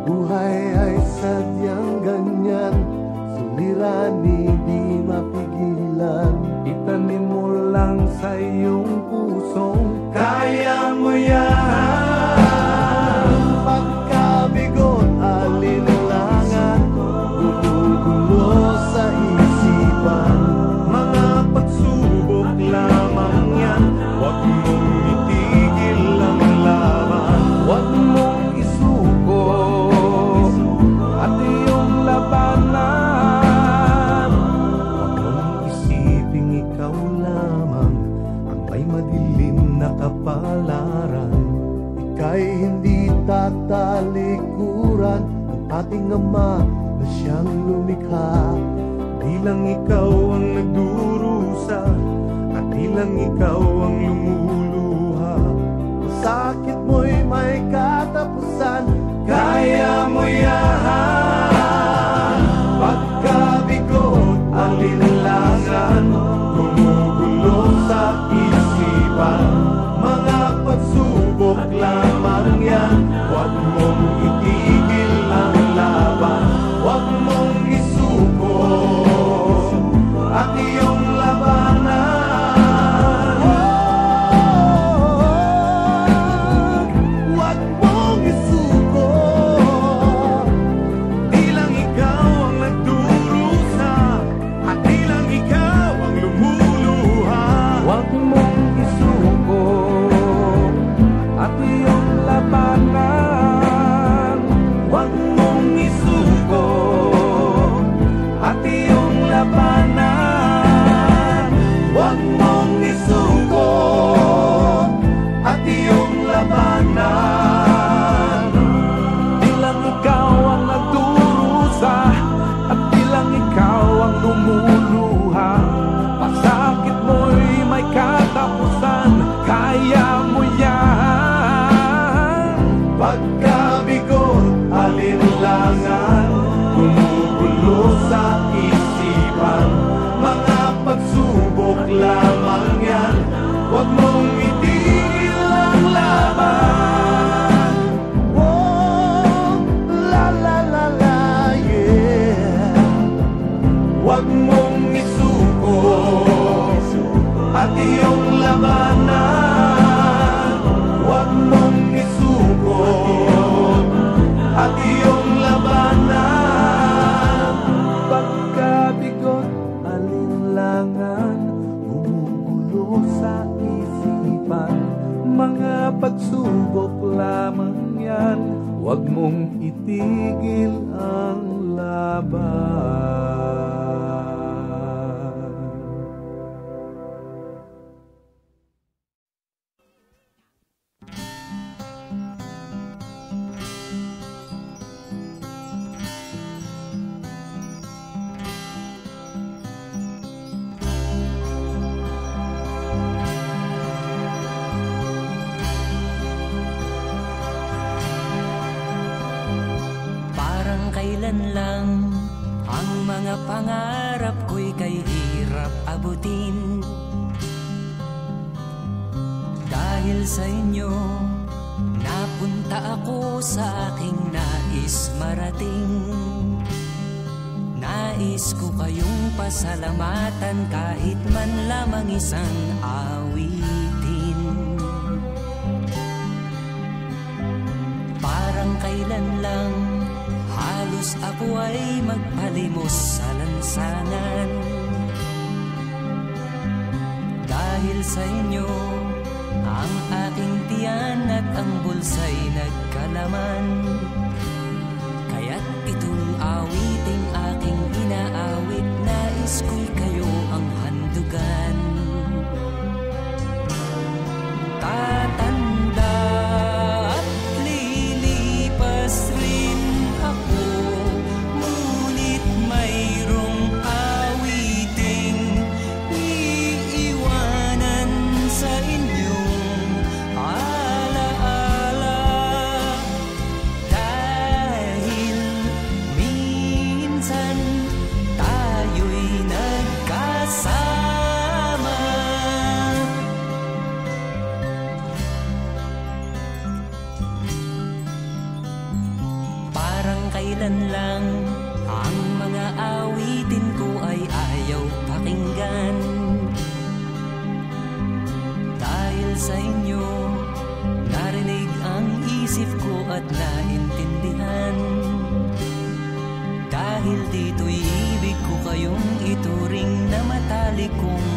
buhay ay sadyang ganyan, suliranin di mapigilan. Itanim mo lang sa iyong pusong kaya mo yan. Pagkabigot, alinlangan, gumugulo sa isipan, mga pagsubok lamang yan. Huwag mong itigil ang laban, huwag mong isuko at iyong labanan. Huwag mong isiping ikaw lamang ang may madilim na kapalaran. Ika'y hindi tatalikuran ng ating Ama na siyang lumikha. Di lang ikaw ang nagdurusa at di lang ikaw ang lumuluha. Ang sakit mo'y may katapusan, kaya mo yan. Pagkabigot, alinlangan, gumugulo sa isipan, mga pagsubok lamang yan. Huwag mong itigil ang laban, huwag mong isuko at iyong labanan. Huwag mong isuko, di lang ikaw ang nagdurusa at di lang ikaw ang lumuluha. Huwag mong isuko at iyong labanan. Huwag mong isuko at iyong labanan. Huwag mong isuko at iyong labanan. Di lang ikaw ang nagdurusa at di lang ikaw ang lumuluha. Pasakit mo'y may katapusan, kaya mo yan. Pagkabigot, alinlangan, gumugulo sa isipan, mga pagsubok lamang yan. Huwag mong itigil ang laban. Oh, la la la la, yeah. Huwag mong isuko at iyong labanan. Huwag mong isuko at iyong labanan. Pagkabigot, alinlangan, gumugulo sa isipan, mga pagsubok lamang yan. Huwag mong itigil ang laban. Kailan lang ang mga pangarap ko'y kay hirap abutin. Dahil sa inyo, napunta ako sa aking nais marating. Nais ko kayong pasalamatan kahit man lamang isang awitin. Parang kailan lang halos ako ay magpalimos sa lansangan. Dahil sa inyo, ang aking tiyan at ang bulsa'y nagkalaman. Kaya't itong awiting aking inaawit, nais ko'y kayo ang handugan. Tatanda at lilipas rin ako, ngunit mayroong awiting iiwanan sa inyong alaala. kailan lang ang mga awitin ko ay ayaw pakinggan. Dahil sa inyo, narinig ang isip ko at naintindihan. Dahil dito'y ibig ko kayong ituring na matalik kong